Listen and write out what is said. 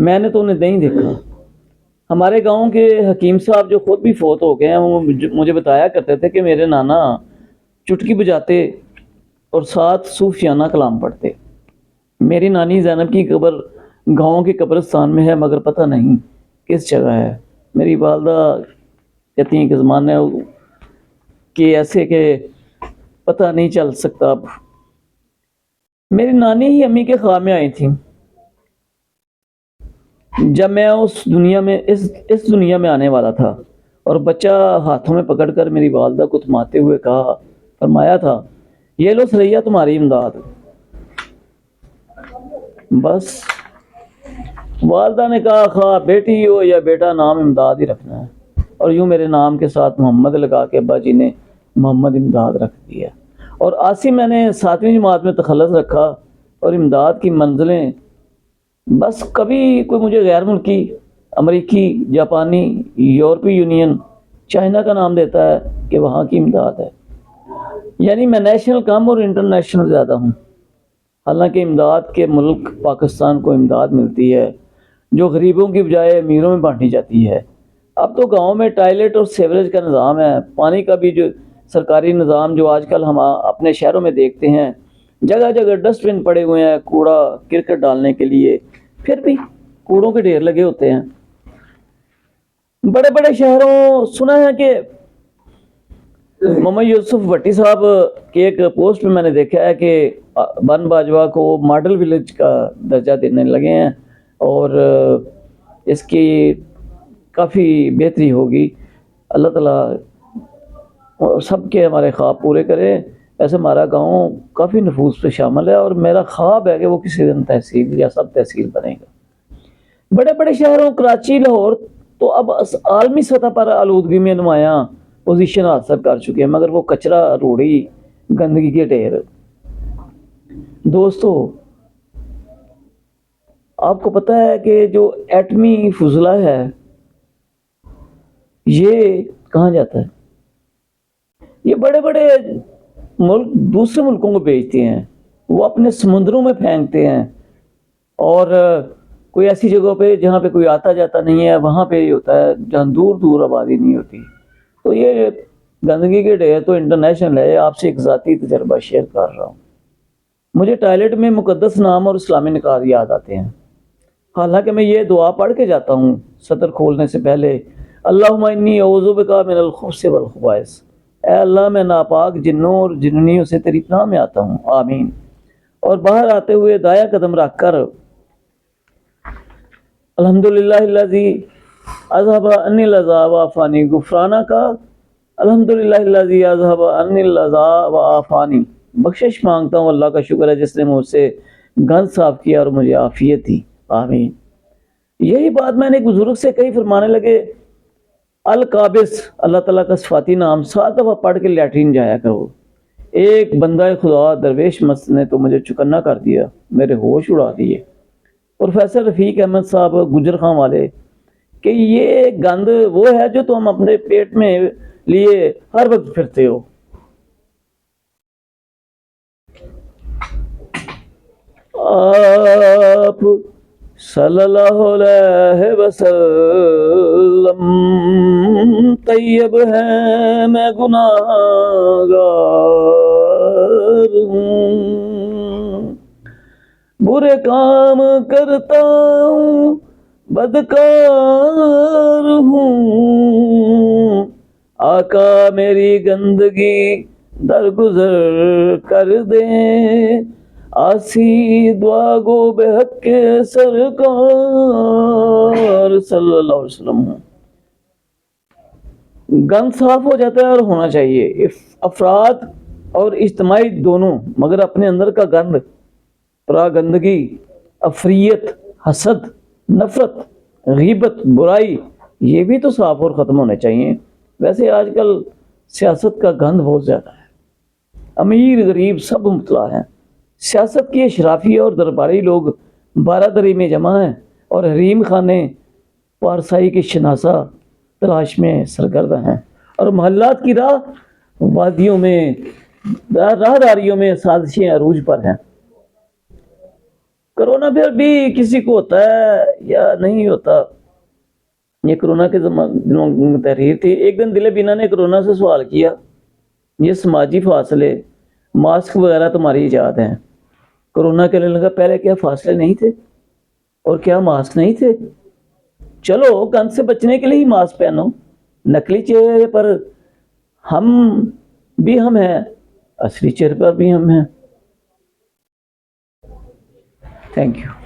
میں نے تو انہیں نہیں دیکھا۔ ہمارے گاؤں کے حکیم صاحب جو خود بھی فوت ہو گئے ہیں، وہ مجھے بتایا کرتے تھے کہ میرے نانا چٹکی بجاتے اور ساتھ صوفیانہ کلام پڑھتے۔ میری نانی زینب کی قبر گاؤں کے قبرستان میں ہے، مگر پتہ نہیں کس جگہ ہے۔ میری والدہ کہتی ہیں کہ زمانے کہ ایسے کہ پتہ نہیں چل سکتا اب۔ میری نانی ہی امی کے خواب میں آئی تھیں جب میں اس دنیا میں آنے والا تھا، اور بچہ ہاتھوں میں پکڑ کر میری والدہ کو تھماتے ہوئے فرمایا تھا، یہ لو سریا تمہاری امداد۔ بس والدہ نے کہا، خواہ بیٹی ہو یا بیٹا، نام امداد ہی رکھنا ہے، اور یوں میرے نام کے ساتھ محمد لگا کے ابا جی نے محمد امداد رکھ دیا۔ اور آسی میں نے 7ویں جماعت میں تخلص رکھا، اور امداد کی منزلیں بس کبھی کوئی مجھے غیر ملکی، امریکی، جاپانی، یورپی یونین، چائنا کا نام دیتا ہے کہ وہاں کی امداد ہے، یعنی میں نیشنل کم اور انٹرنیشنل زیادہ ہوں۔ حالانکہ امداد کے ملک پاکستان کو امداد ملتی ہے جو غریبوں کی بجائے امیروں میں بانٹی جاتی ہے۔ اب تو گاؤں میں ٹائلٹ اور سیوریج کا نظام ہے، پانی کا بھی جو سرکاری نظام جو آج کل ہم اپنے شہروں میں دیکھتے ہیں، جگہ جگہ ڈسٹ بن پڑے ہوئے ہیں کوڑا کرکٹ ڈالنے کے لیے، پھر بھی کوڑوں کے ڈھیر لگے ہوتے ہیں۔ بڑے بڑے شہروں سنا ہے کہ محمد یوسف بھٹی صاحب کے ایک پوسٹ میں نے دیکھا ہے کہ بن باجوہ کو ماڈل ولیج کا درجہ دینے لگے ہیں، اور اس کی کافی بہتری ہوگی۔ اللہ تعالیٰ سب کے ہمارے خواب پورے کرے۔ ایسے ہمارا گاؤں کافی نفوس پہ شامل ہے، اور میرا خواب ہے کہ وہ کسی دن تحصیل یا سب تحصیل بنے گا۔ بڑے بڑے شہروں کراچی، لاہور تو اب عالمی سطح پر آلودگی میں نمایاں پوزیشن حاصل کر چکے ہیں، مگر وہ کچرا، روڑی، گندگی کے ڈھیر۔ دوستو، آپ کو پتہ ہے کہ جو ایٹمی فضلہ ہے یہ کہاں جاتا ہے؟ یہ بڑے بڑے ملک دوسرے ملکوں کو بیچتے ہیں، وہ اپنے سمندروں میں پھینکتے ہیں، اور کوئی ایسی جگہوں پہ جہاں پہ کوئی آتا جاتا نہیں ہے وہاں پہ یہ ہوتا ہے جہاں دور دور آبادی نہیں ہوتی۔ تو یہ گندگی کے ڈھیر تو انٹرنیشنل ہے۔ آپ سے ایک ذاتی تجربہ شیئر کر رہا ہوں۔ مجھے ٹوائلٹ میں مقدس نام اور اسلامی نکات یاد آتے ہیں، حالانکہ میں یہ دعا پڑھ کے جاتا ہوں سطر کھولنے سے پہلے، اللہم انی اعوذ بک من الخبث والخبائث، اے اللہ میں ناپاک جنوں اور جننیوں سے تیری پناہ میں آتا ہوں، آمین۔ اور باہر آتے ہوئے دایاں قدم رکھ کر الحمدللہ الذی اذھب عنی العذاب وعافانی، غفرانہ کا الحمدللہ الذی اذھب عنی العذاب وعافانی، بخشش مانگتا ہوں، اللہ کا شکر ہے جس نے مجھ سے گند صاف کیا اور مجھے عافیت دی، آمین۔ یہی بات میں نے ایک بزرگ سے کہی، فرمانے لگے، القابس، اللہ تعالیٰ کا صفاتی نام 7 دفعہ پڑھ کے لیٹرین جایا کرو۔ ایک بندہ خدا درویش مست نے تو مجھے چکنا کر دیا، میرے ہوش اڑا دیے۔ پروفیسر رفیق احمد صاحب گجر خان والے، کہ یہ گند وہ ہے جو تم اپنے پیٹ میں لیے ہر وقت پھرتے ہو۔ آپ صلی اللہ علیہ وسلم طیب ہے، میں گناہگار ہوں، برے کام کرتا ہوں، بدکار ہوں، آقا میری گندگی درگزر کر دیں، آسی دعا گو بے حق کے سرکار صلی اللہ علیہ وسلم۔ گند صاف ہو جاتا ہے اور ہونا چاہیے، افراد اور اجتماعی دونوں، مگر اپنے اندر کا گند، گندگی، افریت، حسد، نفرت، غیبت، برائی، یہ بھی تو صاف اور ختم ہونے چاہیے۔ ویسے آج کل سیاست کا گند بہت زیادہ ہے، امیر غریب سب مبتلا ہیں۔ سیاست کے اشرافی اور درباری لوگ بارادری میں جمع ہیں، اور حریم خانے پارسائی کے شناسہ تلاش میں سرگردہ ہیں، اور محلات کی وادیوں میں راہداریوں میں سازشیں عروج پر ہیں۔ کرونا پھر بھی کسی کو ہوتا ہے یا نہیں ہوتا. یہ کرونا کے دنوں میں تحریر تھی. ایک دن دل بینا نے کرونا سے سوال کیا یہ سماجی فاصلے ماسک وغیرہ تمہاری ایجاد ہیں. کرونا کہنے لگا پہلے کیا فاصلے نہیں تھے اور کیا ماسک نہیں تھے؟ چلو گند سے بچنے کے لیے ہی ماسک پہنو. نقلی چہرے پر ہم بھی ہم ہیں, اصلی چہرے پر بھی ہم ہیں. Thank you.